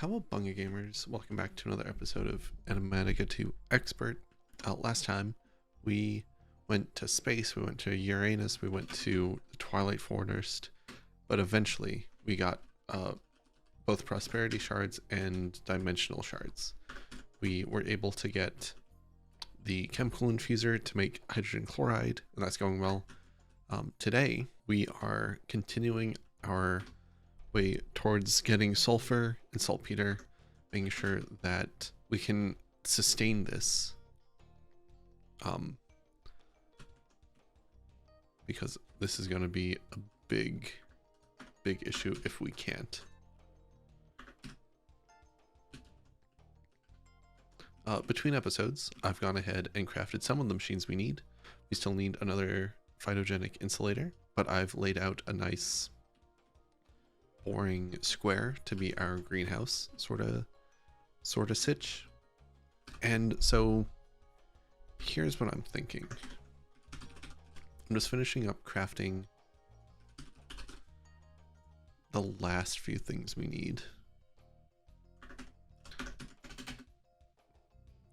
Cowabunga Gamers, welcome back to another episode of Enigmatica 2 Expert. Last time we went to space, we went to Uranus, we went to the Twilight Forest, but eventually we got both prosperity shards and dimensional shards. We were able to get the chemical infuser to make hydrogen chloride, and that's going well. Today we are continuing our way towards getting sulfur and saltpeter, making sure that we can sustain this, because this is going to be a big issue if we can't. Between episodes, I've gone ahead and crafted some of the machines we need. We still need another phytogenic insulator, but I've laid out a nice boring square to be our greenhouse sort of sitch. And so here's what I'm thinking. I'm just finishing up crafting the last few things we need.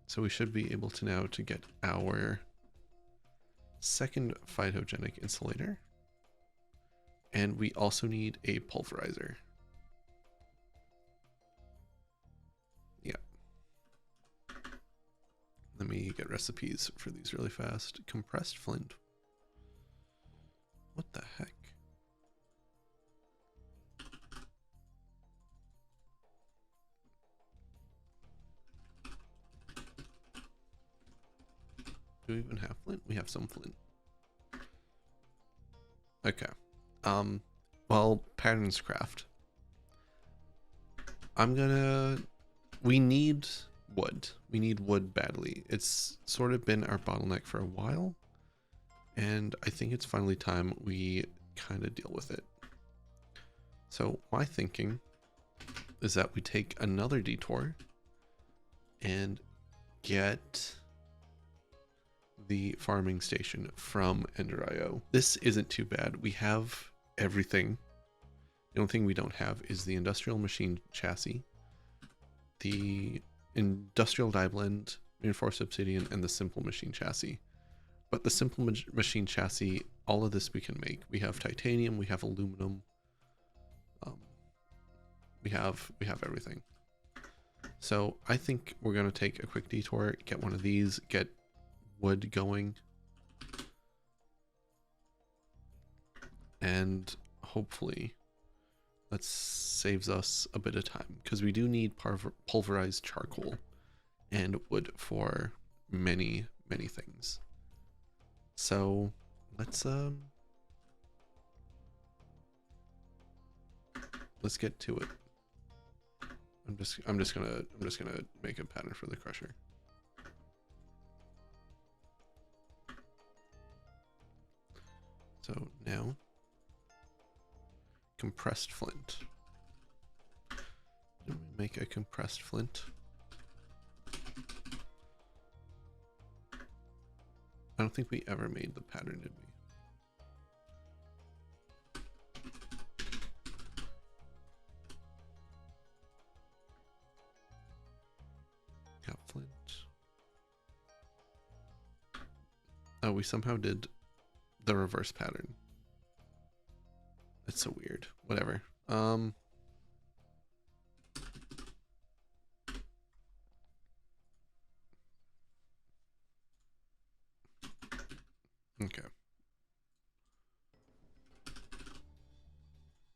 So we should be able to now to get our second phytogenic insulator. And we also need a pulverizer. Yeah. Let me get recipes for these really fast. Compressed flint. What the heck? Do we even have flint? We have some flint. Okay. Well, patterns craft. We need wood. We need wood badly. It's sort of been our bottleneck for a while, and I think it's finally time we kind of deal with it. So my thinking is that we take another detour and get the farming station from Ender.io. This isn't too bad. We have everything. The only thing we don't have is the industrial machine chassis, the industrial die blend, reinforced obsidian, and the simple machine chassis. But the simple machine chassis, all of this we can make. We have titanium, we have aluminum, we have everything. So I think we're gonna take a quick detour, get one of these, get wood going, and hopefully that saves us a bit of time, because we do need pulverized charcoal and wood for many things. So let's get to it. I'm just gonna make a pattern for the crusher. So now, compressed flint. Didn't we make a compressed flint? I don't think we ever made the pattern, did we? Got flint. Oh, we somehow did the reverse pattern. That's so weird. Whatever. Okay.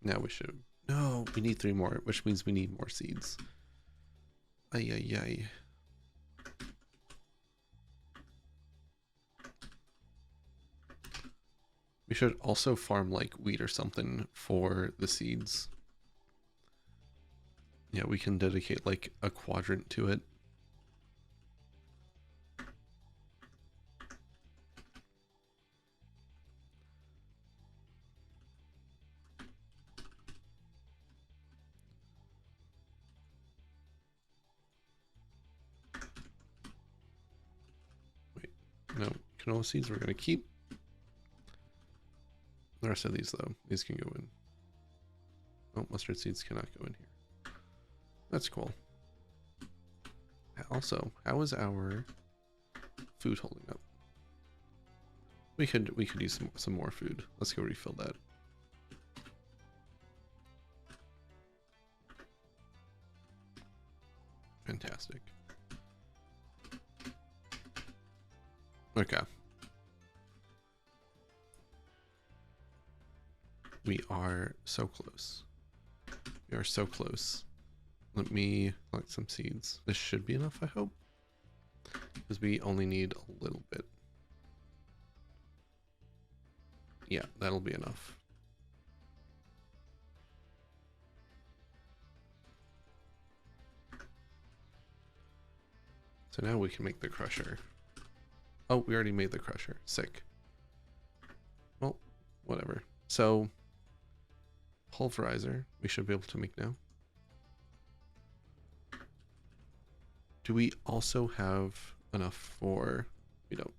Now we should. No, we need 3 more, which means we need more seeds. Ay ay ay. We should also farm like wheat or something for the seeds. Yeah, we can dedicate like a quadrant to it. Wait, no, canola seeds we're gonna keep. The rest of these though, these can go in. Oh, mustard seeds cannot go in here. That's cool. Also, how is our food holding up? We could use some more food. Let's go refill that. Fantastic. Okay. We are so close. We are so close. Let me collect some seeds. This should be enough, I hope. Because we only need a little bit. Yeah, that'll be enough. So now we can make the crusher. Oh, we already made the crusher. Sick. Well, whatever. So, pulverizer, we should be able to make now. Do we also have enough for, we don't.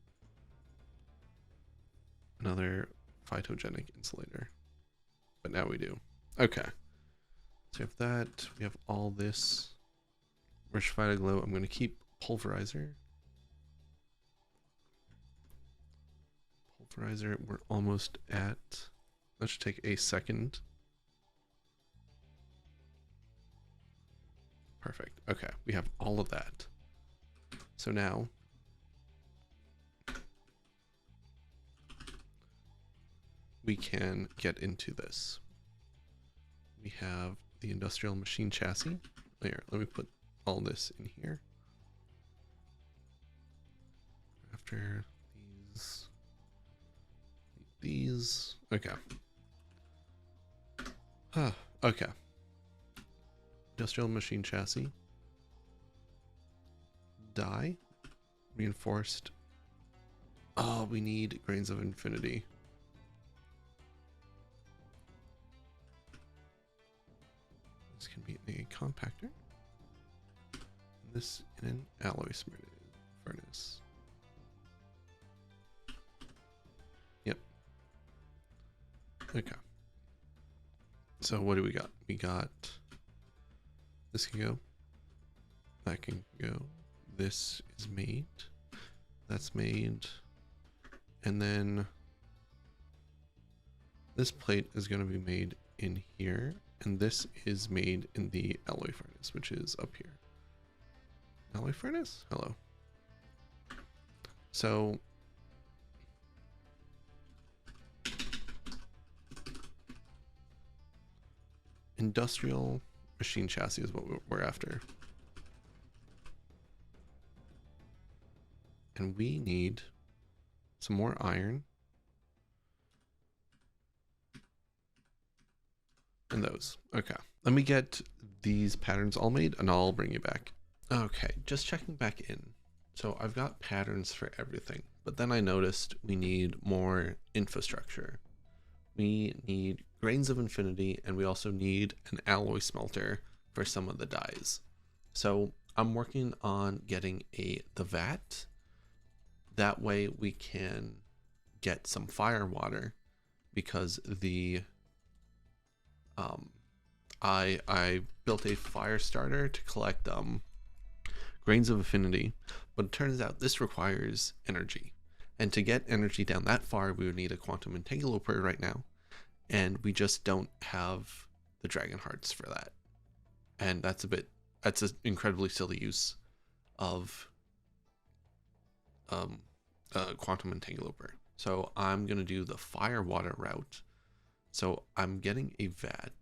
Another phytogenic insulator. But now we do. Okay. So we have that. We have all this. Rich Glow. I'm going to keep pulverizer. Pulverizer, we're almost at. That should take a second. Perfect. Okay, we have all of that. So now we can get into this. We have the industrial machine chassis. Here, let me put all this in here. After these, okay. Okay. Industrial machine chassis. Die. Reinforced. Oh, we need grains of infinity. This can be in a compactor. This in an alloy furnace. Yep. Okay. So what do we got? We got this can go. That can go. This is made. That's made. And then this plate is going to be made in here. And this is made in the alloy furnace, which is up here. Alloy furnace? Hello. So industrial machine chassis is what we're after. And we need some more iron. And those. Okay. Let me get these patterns all made and I'll bring you back. Okay, just checking back in. So I've got patterns for everything, but then I noticed we need more infrastructure. We need grains of infinity, and we also need an alloy smelter for some of the dyes. So I'm working on getting the vat. That way we can get some fire water, because the I built a fire starter to collect grains of affinity, but it turns out this requires energy, and to get energy down that far we would need a quantum entangloper right now, and we just don't have the dragon hearts for that. And that's an incredibly silly use of quantum entangloper. So I'm gonna do the fire water route. So I'm getting a vat,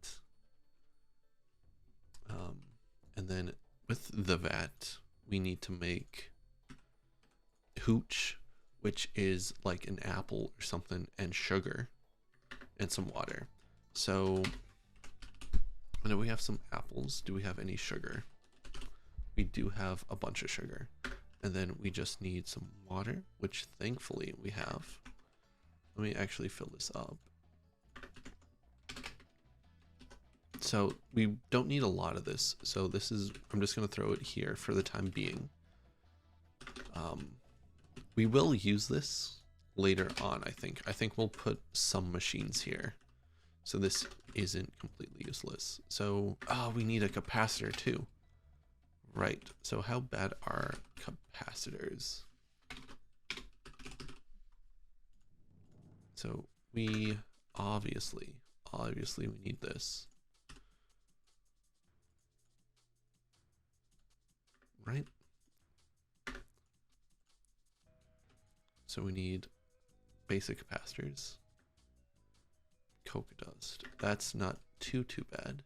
and then with the vat we need to make hooch, which is like an apple or something, and sugar and some water. So I know we have some apples. Do we have any sugar? We do have a bunch of sugar. And then we just need some water, which thankfully we have. Let me actually fill this up. So we don't need a lot of this. So I'm just going to throw it here for the time being. We will use this later on, I think. I think we'll put some machines here, so this isn't completely useless. So, we need a capacitor too. Right, so how bad are capacitors? So we obviously we need this. Right? So we need basic capacitors. Coke dust. That's not too bad.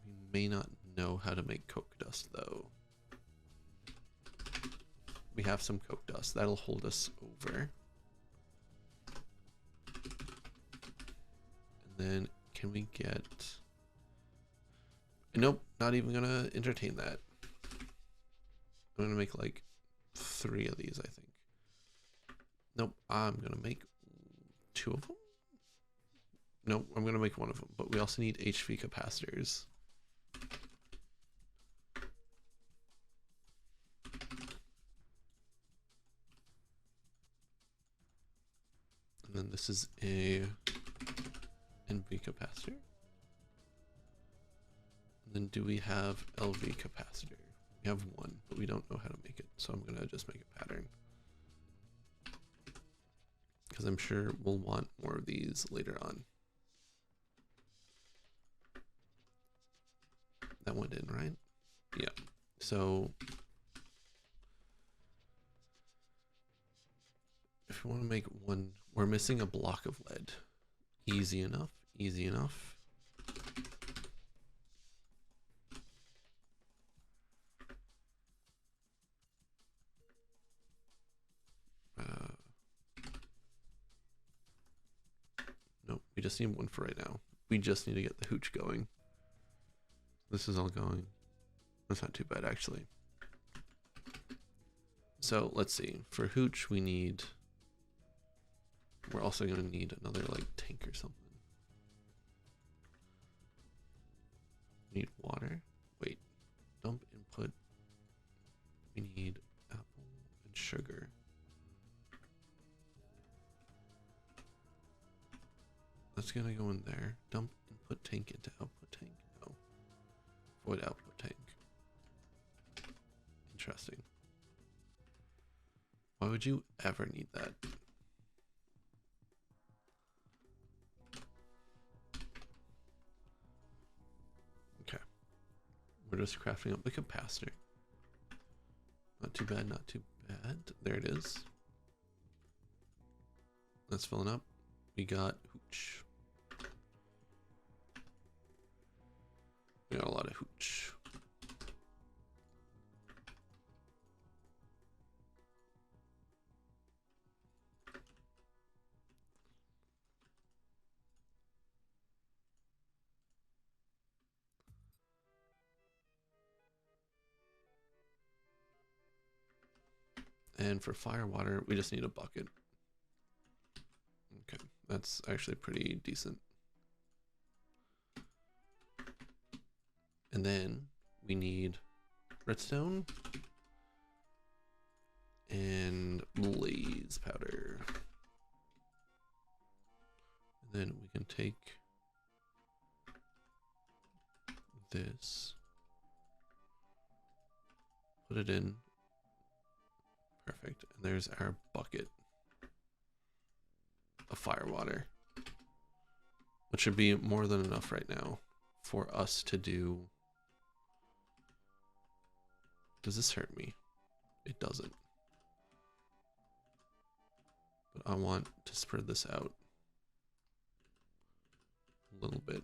We may not know how to make coke dust though. We have some coke dust. That'll hold us over. And then can we get... Nope, not even gonna entertain that. I'm gonna make like 3 of these, I think. Nope, I'm gonna make 2 of them. Nope, I'm gonna make 1 of them, but we also need HV capacitors. And then this is a NV capacitor. And then do we have LV capacitor? We have 1, but we don't know how to make it, so I'm gonna just make a pattern. Because I'm sure we'll want more of these later on. That went in, right? Yeah. So if we want to make 1, we're missing a block of lead. Easy enough, easy enough. Nope, we just need 1 for right now. We just need to get the hooch going. This is all going. That's not too bad, actually. So let's see. For hooch, we need... We're also going to need another like tank or something. We need water. Wait. Dump input. We need apple and sugar. That's going to go in there. Dump input tank into output tank. No. Void output tank. Interesting. Why would you ever need that? Okay. We're just crafting up the capacitor. Not too bad, not too bad. There it is. That's filling up. We got hooch. We got a lot of hooch. And for fire water, we just need a bucket. Okay, that's actually pretty decent. And then we need redstone and blaze powder. And then we can take this, put it in. Perfect. And there's our bucket of fire water, which should be more than enough right now for us to do. Does this hurt me? It doesn't. But I want to spread this out a little bit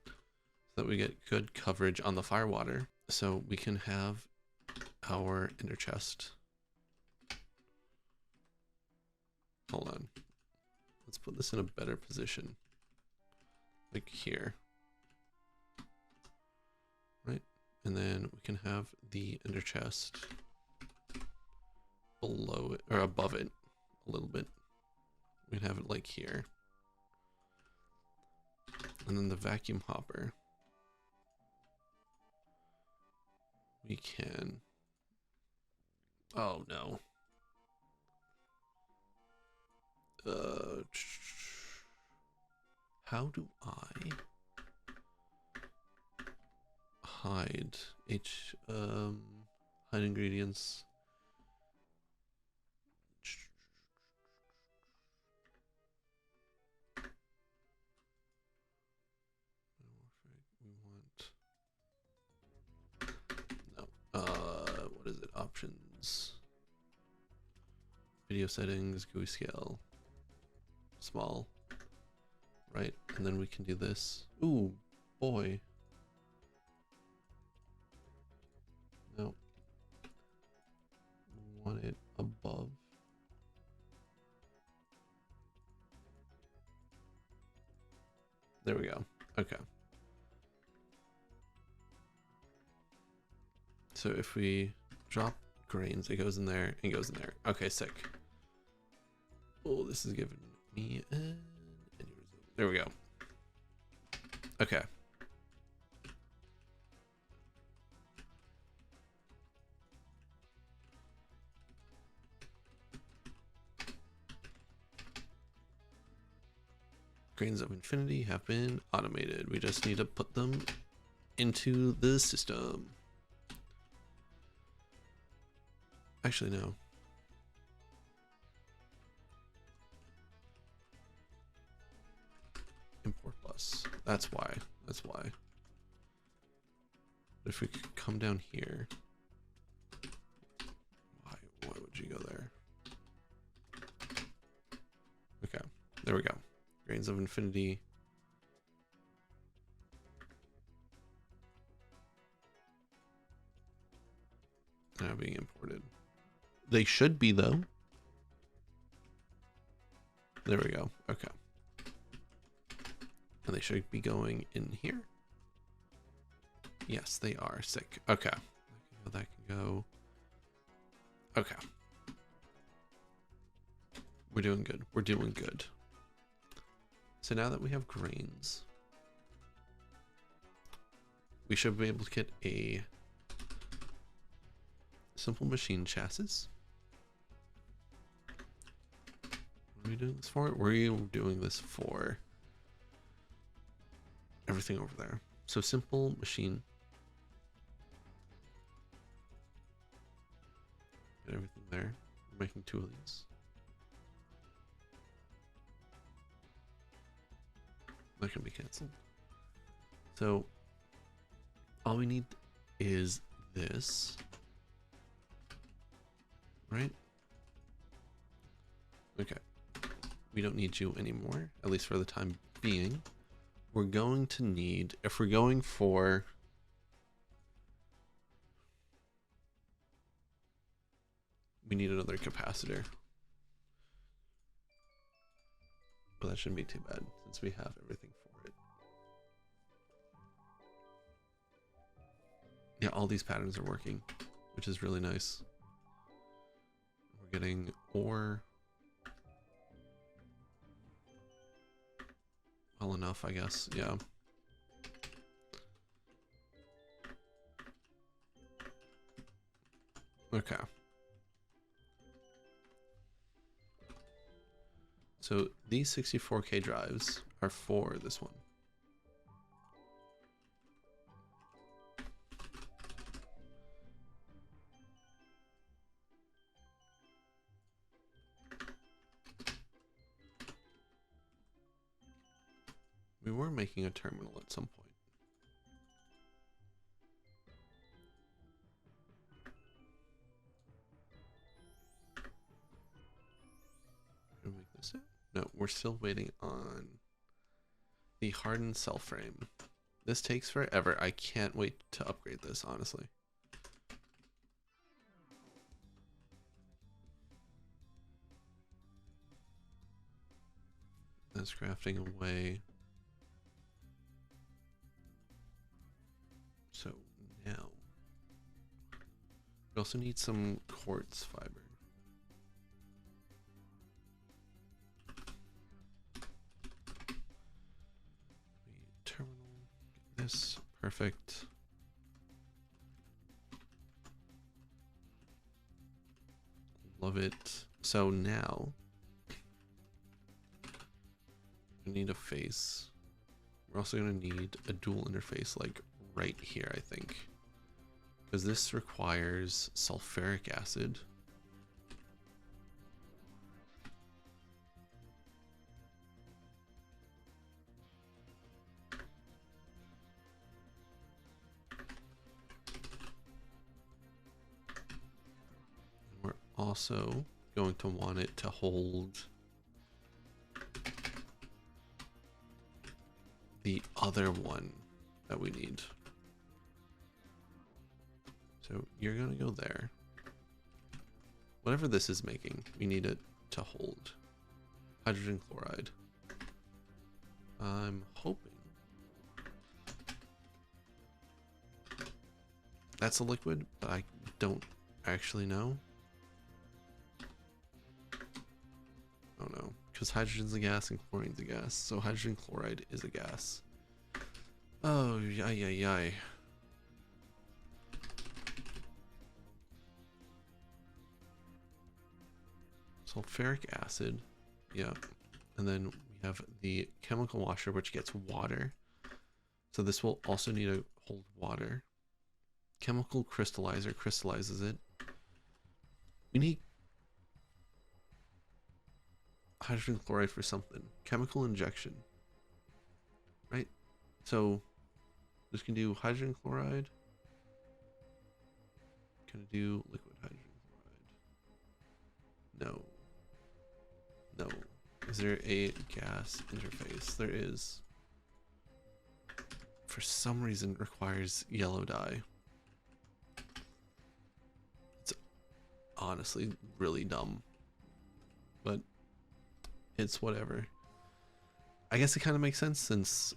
so that we get good coverage on the fire water, so we can have our ender chest. Hold on. Let's put this in a better position. Like here. Right? And then we can have the ender chest below it, or above it a little bit. We can have it like here. And then the vacuum hopper. We can... Oh no. How do I hide hide ingredients? We want no. What is it? Options. Video settings, GUI scale, small, right? And then we can do this. Ooh, boy. No. We want it above. There we go. Okay. So if we drop grains, it goes in there and goes in there. Okay, sick. Oh, this is giving me an aneurysm. There we go. Okay. Grains of infinity have been automated. We just need to put them into the system. Actually, no. Import bus. That's why. That's why. If we could come down here. Why would you go there? Okay. There we go. Grains of infinity. Now being imported. They should be though. There we go. Okay. And they should be going in here. Yes, they are. Sick. Okay. That can go. Okay. We're doing good. We're doing good. So now that we have grains, we should be able to get a simple machine chassis. What are we doing this for? We're doing this for everything over there. So simple machine. Get everything there. We're making 2 of these. That can be canceled. So all we need is this, right? Okay. We don't need you anymore, at least for the time being. We're going to need, if we're going for we need another capacitor. But that shouldn't be too bad since we have everything for it. Yeah, all these patterns are working, which is really nice. We're getting ore well enough, I guess. Yeah. Okay. So these 64K drives are for this one. We were making a terminal at some point. Can we make this it? No, we're still waiting on the hardened cell frame. This takes forever. I can't wait to upgrade this, honestly. That's crafting away. So now we also need some quartz fiber. Terminal, get this, perfect. Love it. So now we need a face. We're also going to need a dual interface like right here, I think. Because this requires sulfuric acid. And we're also going to want it to hold the other one that we need. So you're going to go there. Whatever this is making, we need it to hold. Hydrogen chloride. I'm hoping that's a liquid, but I don't actually know. Oh no, because hydrogen's a gas and chlorine's a gas, so hydrogen chloride is a gas. Oh, yay. Sulfuric acid, yeah. And then we have the chemical washer, which gets water. So this will also need to hold water. Chemical crystallizer crystallizes it. We need hydrogen chloride for something. Chemical injection. Right? So this can do hydrogen chloride. Can it do liquid hydrogen chloride? No. Is there a gas interface? There is. For some reason it requires yellow dye. It's honestly really dumb. But it's whatever. I guess it kind of makes sense since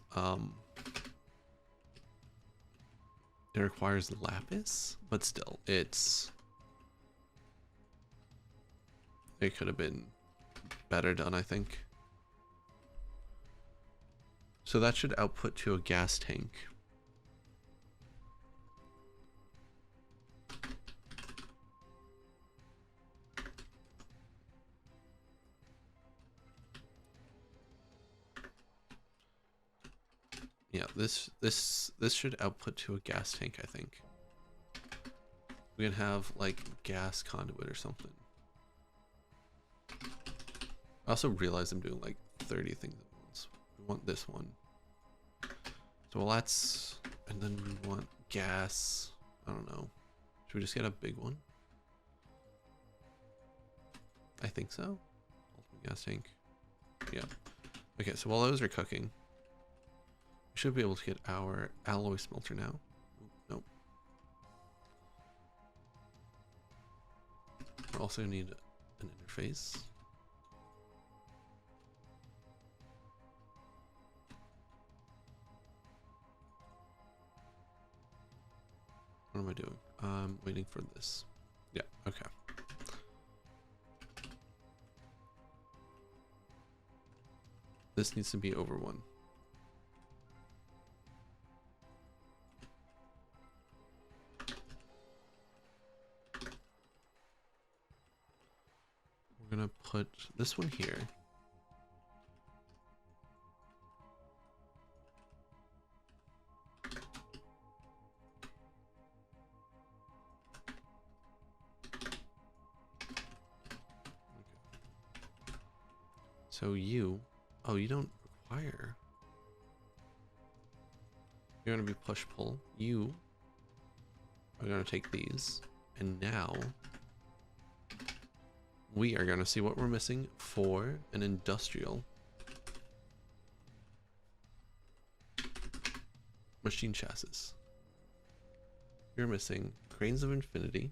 it requires lapis, but still it could have been better done, I think. So that should output to a gas tank. Yeah, this should output to a gas tank, I think. We can have like gas conduit or something. I also realize I'm doing like 30 things at once. We want this one. So well, that's, and then we want gas. I don't know. Should we just get a big one? I think so. Ultimate gas tank. Yeah. Okay, so while those are cooking, we should be able to get our alloy smelter now. Nope. We also need an interface. What am I doing? I'm waiting for this. Yeah, okay. This needs to be over 1. We're gonna put this one here. So you don't require. You're gonna be push-pull. You are gonna take these, and now we are gonna see what we're missing for an industrial machine chassis. You're missing grains of infinity.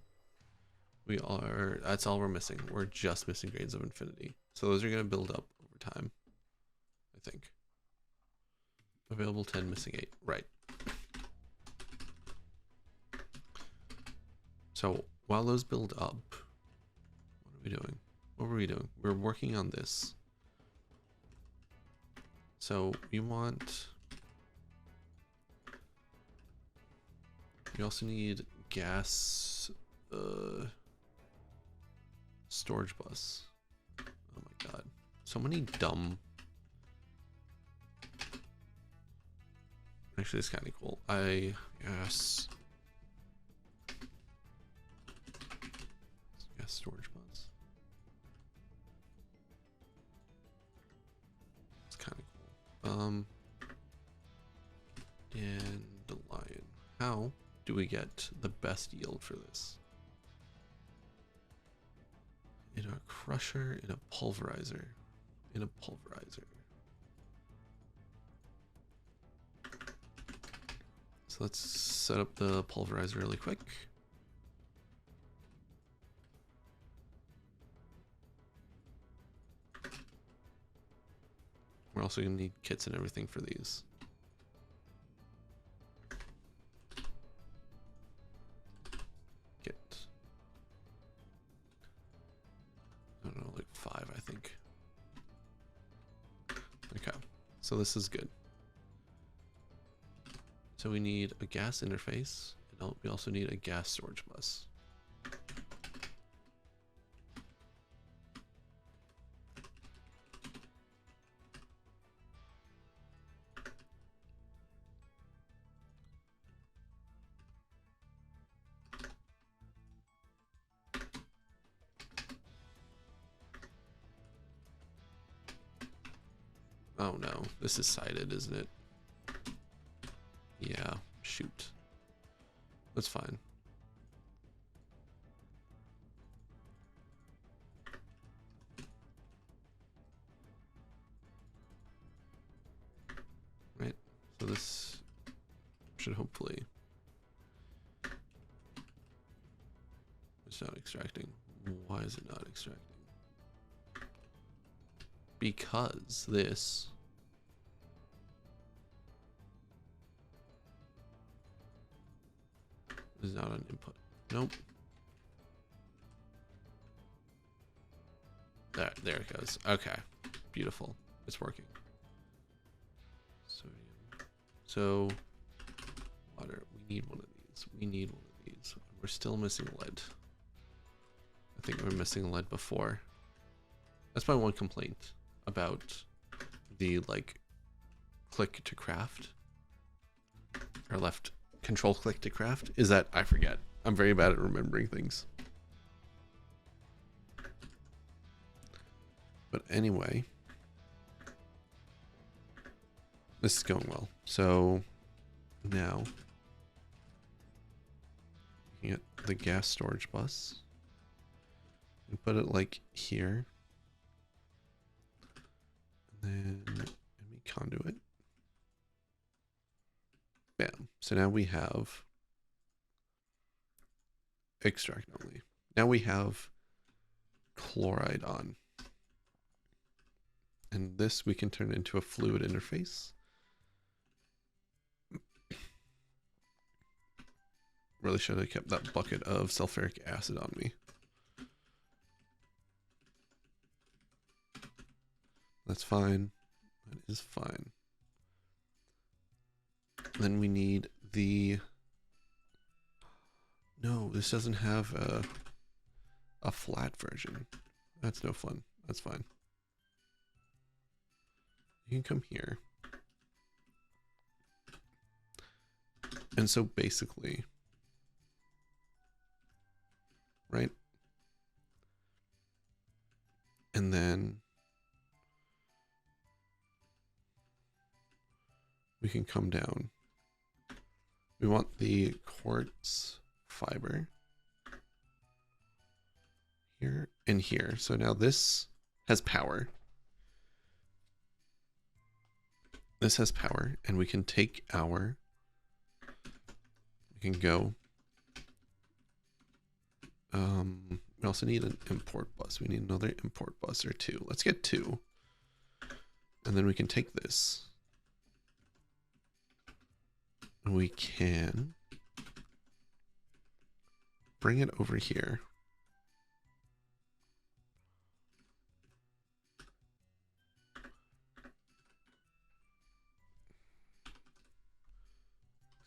That's all we're missing. We're just missing grains of infinity. So those are gonna build up over time, I think. Available 10, missing 8. Right. So while those build up, what are we doing? What were we doing? We're working on this. So we also need gas storage bus. Oh my god. So many dumb Actually, it's kind of cool. Yes, storage bus. It's kind of cool. Dandelion. How do we get the best yield for this? In a crusher, in a pulverizer, in a pulverizer. So let's set up the pulverizer really quick. We're also going to need kits and everything for these. Kit. I don't know, like 5, I think. Okay, so this is good. So we need a gas interface, and we also need a gas storage bus. Oh no, this is sided, isn't it? Yeah, shoot. That's fine. Right, so this should hopefully... It's not extracting. Why is it not extracting? Because this... is not an input. Nope. There it goes. Okay. Beautiful. It's working. Sodium. So, water. We need one of these. We need one of these. We're still missing lead. I think we were missing lead before. That's my one complaint about the, like, click to craft. Or left control click to craft, is that I forget. I'm very bad at remembering things. But anyway, this is going well. So now you get the gas storage bus. You put it like here. And then me conduit. Bam. So now we have extract only. Now we have chloride on. And this we can turn into a fluid interface. Really should have kept that bucket of sulfuric acid on me. That's fine. That is fine. Then we need the... No, this doesn't have a flat version. That's no fun. That's fine. You can come here. And so basically, right? And then we can come down. We want the quartz fiber here and here. So now this has power. This has power, and we can take our, we can go, we also need an import bus. We need another import bus or 2. Let's get 2. And then we can take this. And we can bring it over here.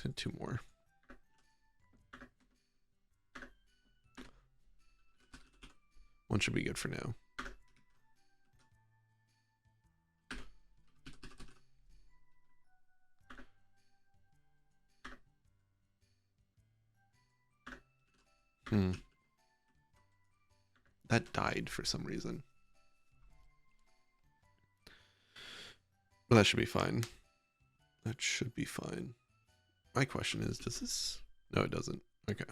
And 2 more. One should be good for now. Hmm. That died for some reason. But that should be fine. That should be fine. My question is, does this... No, it doesn't. Okay.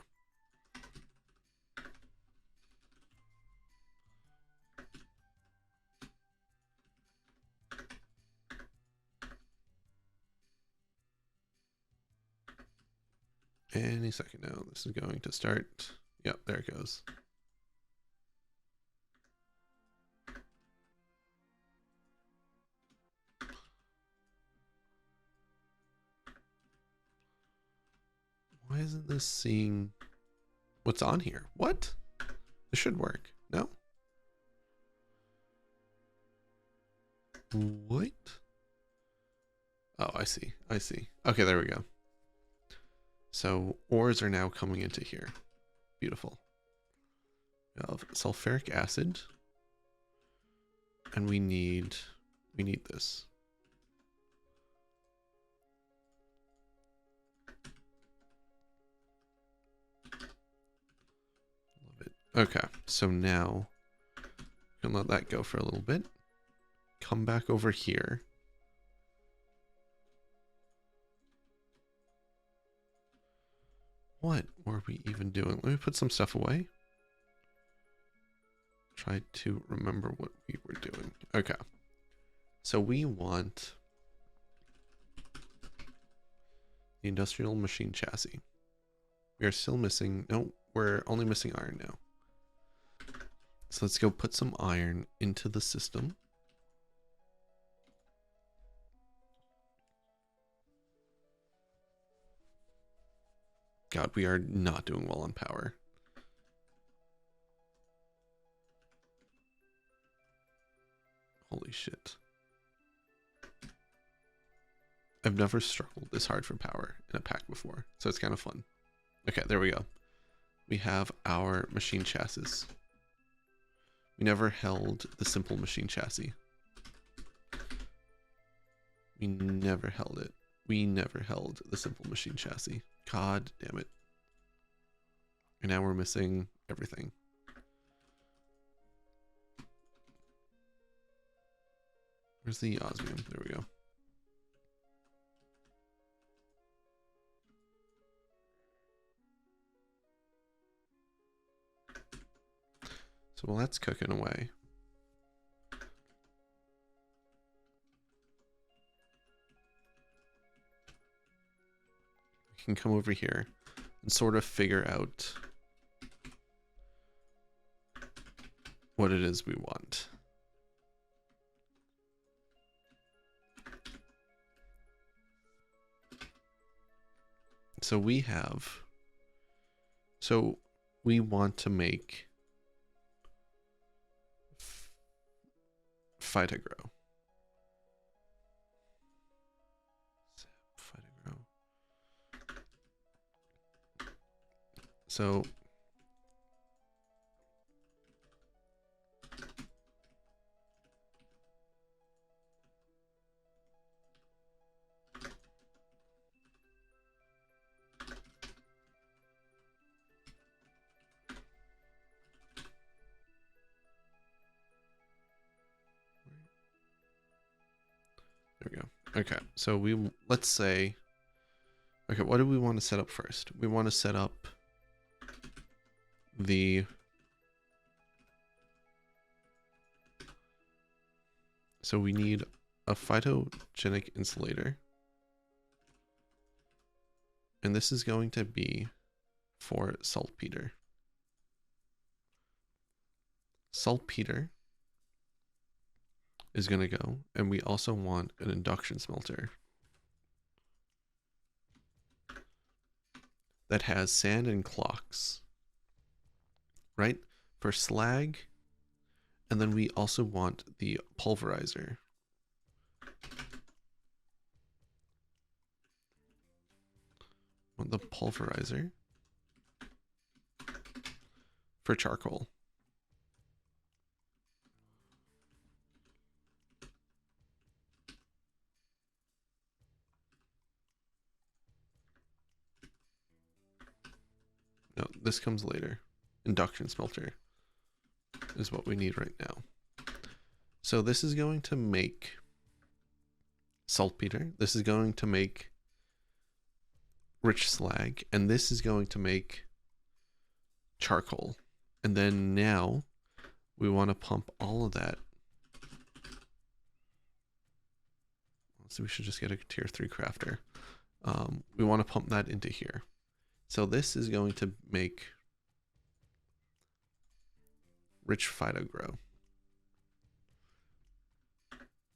Any second now. This is going to start. Yep, there it goes. Why isn't this seeing what's on here? What? This should work. No? What? Oh, I see. I see. Okay, there we go. So ores are now coming into here. Beautiful. We have sulfuric acid. And we need this. Love it. Okay, so now we can let that go for a little bit. Come back over here. What were we even doing? Let me put some stuff away. Try to remember what we were doing. Okay. So we want the industrial machine chassis. We are still missing... No, we're only missing iron now. So let's go put some iron into the system. God, we are not doing well on power. Holy shit. I've never struggled this hard for power in a pack before, so it's kind of fun. Okay, there we go. We have our machine chassis. We never held the simple machine chassis. We never held it. We never held the simple machine chassis. God damn it. And now we're missing everything. Where's the osmium? There we go. So while that's cooking away, we can come over here and sort of figure out what it is we want. So we want to make Phytogro. So there we go. Okay, so let's say, okay, what do we want to set up first? We want to set up so we need a phytogenic insulator. And this is going to be for saltpeter. Saltpeter is going to go, and we also want an induction smelter that has sand and clocks, right? For slag, and then we also want the pulverizer. Want the pulverizer for charcoal. No, this comes later. induction smelter is what we need right now. So this is going to make saltpeter. This is going to make rich slag, and this is going to make charcoal. And then now we want to pump all of that. So we should just get a tier 3 crafter. We want to pump that into here. So this is going to make rich phyto grow,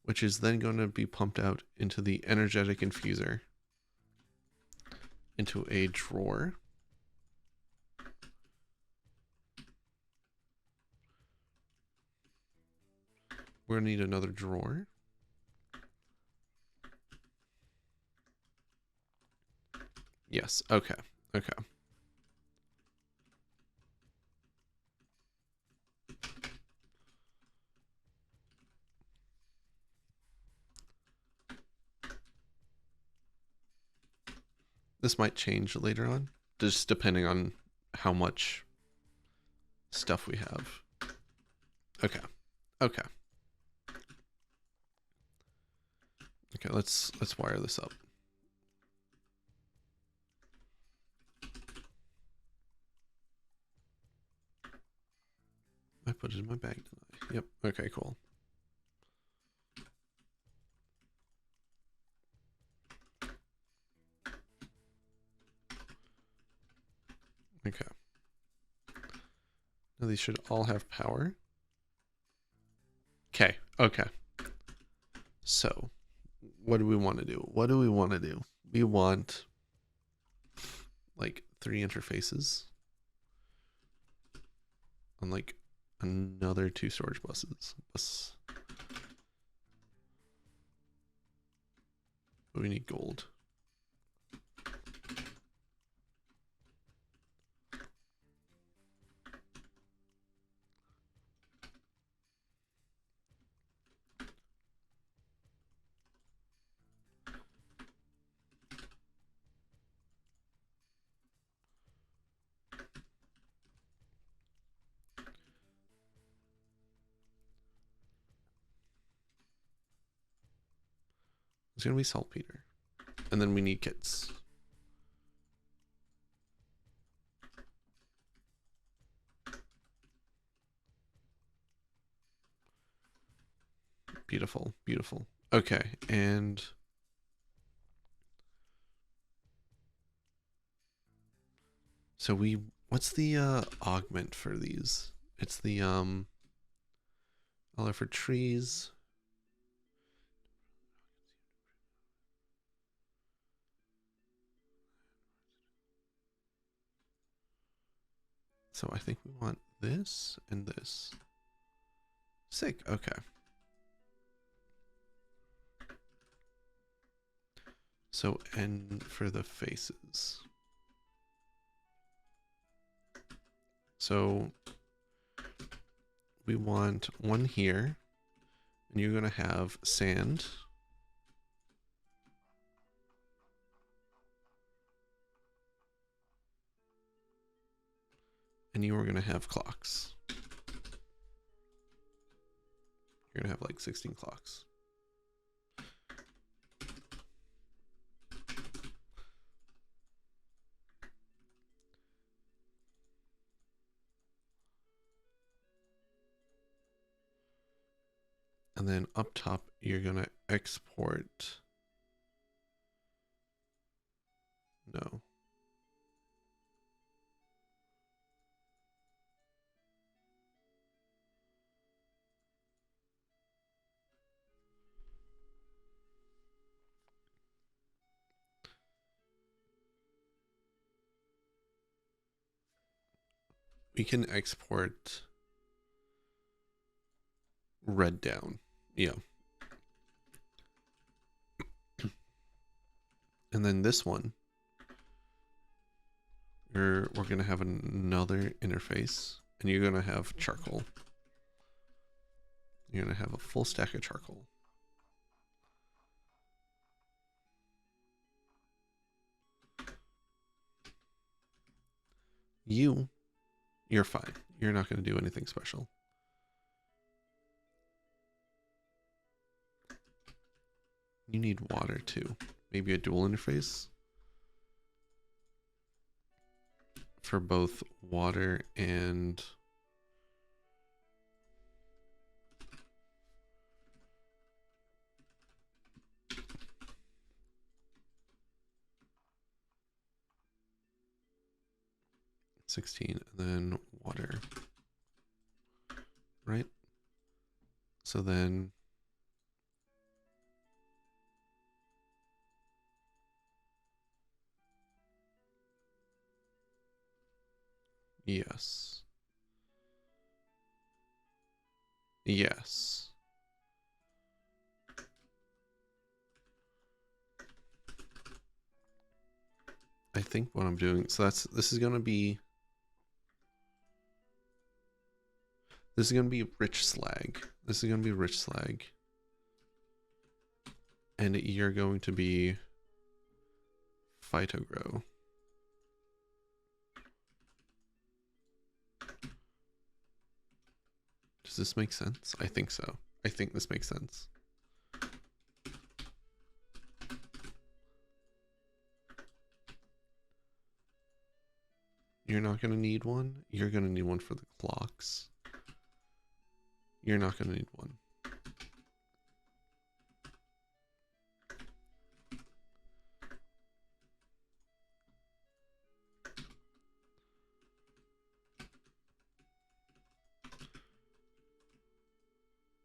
which is then going to be pumped out into the energetic infuser, into a drawer. We're going to need another drawer. Yes, okay, okay. This might change later on, just depending on how much stuff we have. Okay, okay. Okay, let's wire this up. I put it in my bag, didn't I? Yep, okay, cool. Okay. Now these should all have power. Okay, okay. So, what do we want to do? What do we want to do? We want like 3 interfaces and like another 2 storage buses. But we need gold. It's going to be saltpeter. And then we need kits. Beautiful, beautiful. Okay, and so what's the augment for these? It's the for trees. So I think we want this and this. Sick, okay. So, and for the faces. So we want one here, and you're going to have sand. And you are going to have clocks. You're going to have like 16 clocks. And then up top, you're going to export. No. We can export red down. Yeah. And then this one, we're going to have another interface, and you're going to have charcoal. You're going to have a full stack of charcoal. You You're fine. You're not going to do anything special. You need water too. Maybe a dual interface for both water and $16 and then water, right? So then yes. Yes. I think what I'm doing, so this is going to be rich slag. This is going to be rich slag. And you're going to be phytogrow. Does this make sense? I think so. I think this makes sense. You're not going to need one. You're going to need one for the clocks. You're not going to need one.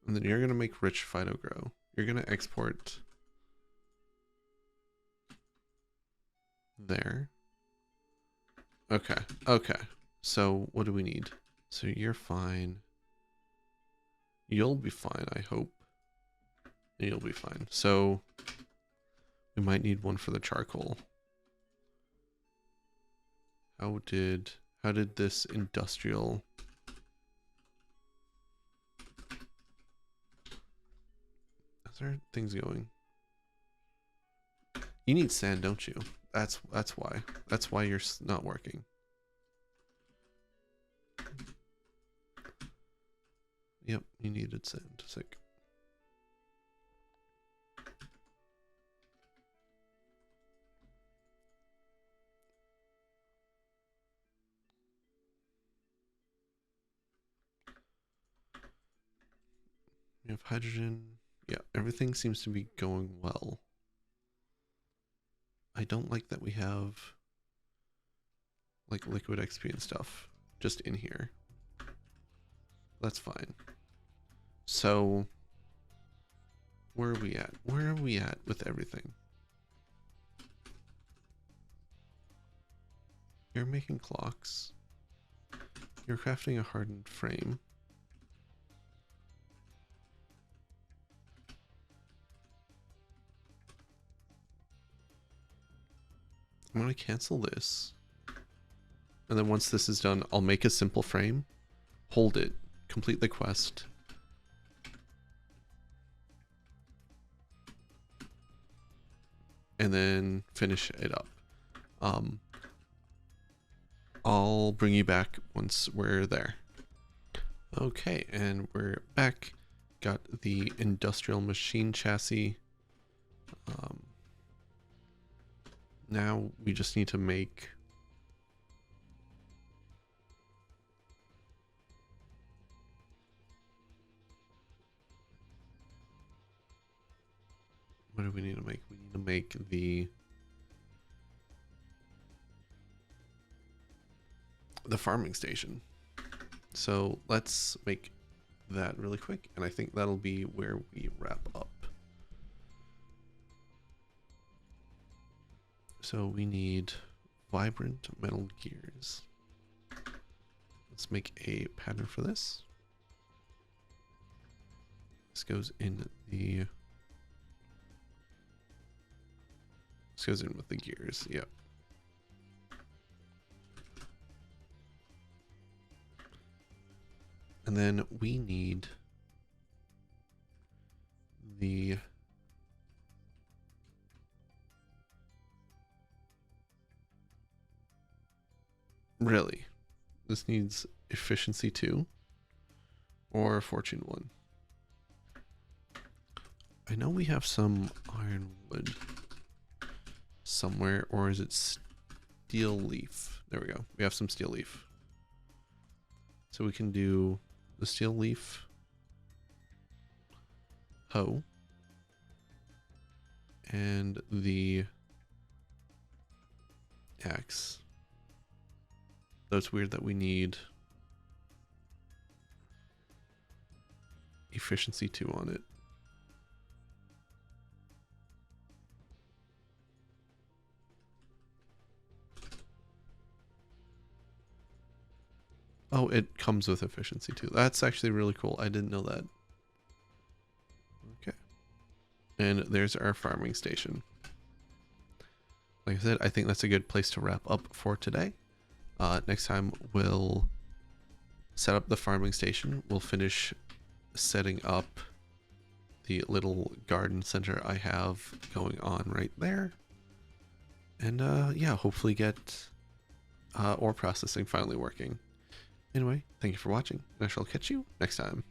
And then you're going to make rich phytogrow. You're going to export there. Okay. Okay. So what do we need? So you're fine. You'll be fine, I hope. You'll be fine. So we might need one for the charcoal. How did this industrial... How's our things going? You need sand, don't you? That's why. That's why you're not working. Yep, you needed sand. Sick. We have hydrogen. Yeah, everything seems to be going well. I don't like that we have like liquid XP and stuff just in here. That's fine. So where are we at? Where are we at with everything? You're making clocks. You're crafting a hardened frame. I'm going to cancel this. And then once this is done, I'll make a simple frame, hold it, complete the quest. And then finish it up. I'll bring you back once we're there. Okay, and we're back. Got the industrial machine chassis. Now we just need to make... What do we need to make? We need to make the farming station. So let's make that really quick, and I think that'll be where we wrap up. So we need vibrant metal gears. Let's make a pattern for this. This goes in the... This goes in with the gears, yep. And then we need the... Really? This needs efficiency 2 or fortune 1. I know we have some ironwood somewhere, or is it steel leaf? There we go. We have some steel leaf. So we can do the steel leaf hoe and the axe. Though it's weird that we need efficiency 2 on it. Oh, it comes with efficiency 2. That's actually really cool. I didn't know that. Okay. And there's our farming station. Like I said, I think that's a good place to wrap up for today. Next time we'll set up the farming station. We'll finish setting up the little garden center I have going on right there. And yeah, hopefully get ore processing finally working. Anyway, thank you for watching, and I shall catch you next time.